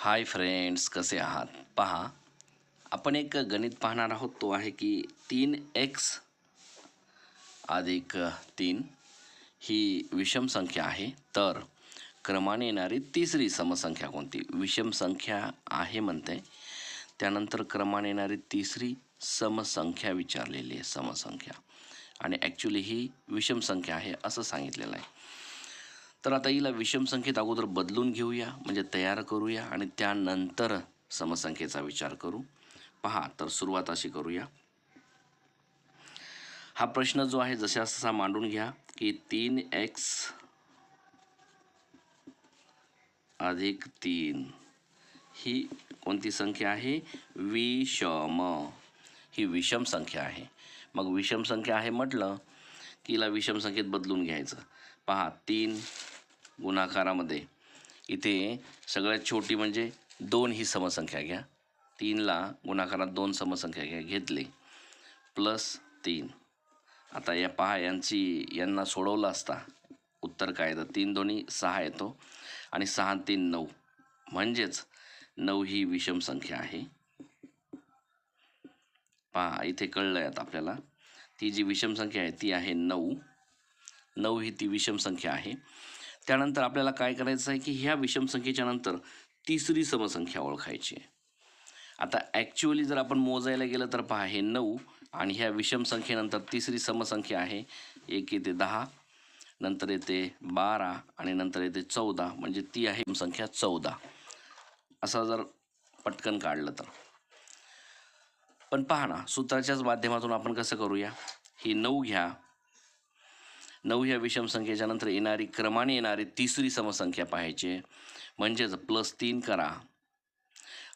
Hi friends, कसे आहात? पहा, आपण एक गणित पाहणार आहोत. तो आहे की 3x अधिक 3 ही विषम संख्या आहे. तर क्रमाने येणारी तिसरी समसंख्या कोणती? विषम संख्या आहे म्हणते, त्यानंतर क्रमाने येणारी तिसरी समसंख्या विचारलेली आहे. समसंख्या आणि ॲक्च्युली ही विषम संख्या आहे असं सांगितलेलं आहे. तर आता हिला विषम संख्येत अगोदर बदलून घेऊया, म्हणजे तयार करूया आणि त्यानंतर समसंख्येचा विचार करू. पहा, तर सुरुवात अशी करूया. हा प्रश्न जो आहे जसा मांडून घ्या की 3x अधिक 3 ही कोणती संख्या आहे? विषम. ही विषम संख्या आहे. मग विषम संख्या आहे म्हटलं की हिला विषम संख्येत बदलून घ्यायचं. पहा, 3 गुणाकारामध्ये इथे सगळ्यात छोटी म्हणजे 2 ही समसंख्या घ्या. 3ला गुणाकारात 2 समसंख्या घेतली प्लस 3. आता या पहा, यांना सोडवलं असता उत्तर काय येतं? 3 दोन्ही 6 येतो आणि 6 3 9, म्हणजेच 9 ही विषम संख्या आहे. पहा, इथे कळलंय आता आपल्याला. ती जी विषम संख्या आहे ती आहे 9. 9 ही ती विषम संख्या आहे. त्यानंतर आपल्याला काय करायचं आहे की ह्या विषम संख्येच्या नंतर तिसरी समसंख्या ओळखायची आहे. आता ॲक्च्युअली जर आपण मोजायला गेलं तर पहा, हे 9 आणि ह्या विषम संख्येनंतर तिसरी समसंख्या आहे. एक येते 10, नंतर येते 12 आणि नंतर येते 14, म्हणजे ती आहे संख्या 14. असं जर पटकन काढलं तर. पण पहा ना, सूत्राच्याच माध्यमातून आपण कसं करूया. ही 9 घ्या. 9 ह्या विषम संख्येच्या नंतर क्रमाने येणारी तिसरी समसंख्या पाहायची, म्हणजेच प्लस 3 करा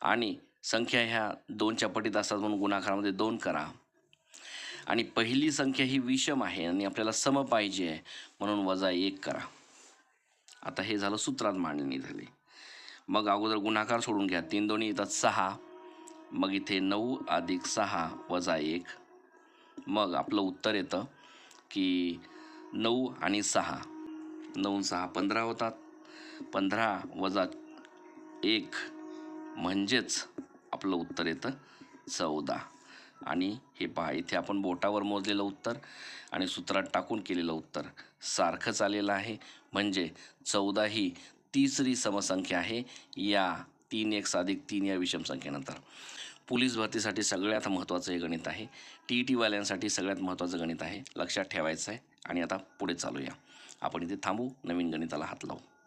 आणि संख्या ह्या 2च्या पटीत असतात म्हणून गुणाकारामध्ये 2 करा. आणि पहिली संख्या ही विषम आहे आणि आपल्याला सम पाहिजे आहे म्हणून वजा 1 करा. आता हे झालं सूत्रात मांडणी झाली. मग अगोदर गुणाकार सोडून घ्या. 3 दोन्ही येतात 6, मग इथे 9 अधिक 6 वजा 1. मग आपलं उत्तर येतं की 9 आणि 6, 9 6 15 होतात. 15 वजा 1 म्हणजेच आपलं उत्तर येतं 14. आणि हे पहा, इथे आपण बोटावर मोजलेलं उत्तर आणि सूत्रात टाकून केलेलं उत्तर सारखंच आलेलं आहे. म्हणजे 14 ही तिसरी समसंख्या आहे या 3x अधिक 3 या विषम संख्येनंतर. पोलीस भरतीसाठी सगळ्यात महत्त्वाचं हे गणित आहे. TET-वाल्यांसाठी सगळ्यात महत्त्वाचं गणित आहे. लक्षात ठेवायचं आहे. आणि आता पुढे चालूया. आपण इथे थांबू, नवीन गणिताला हात लावू.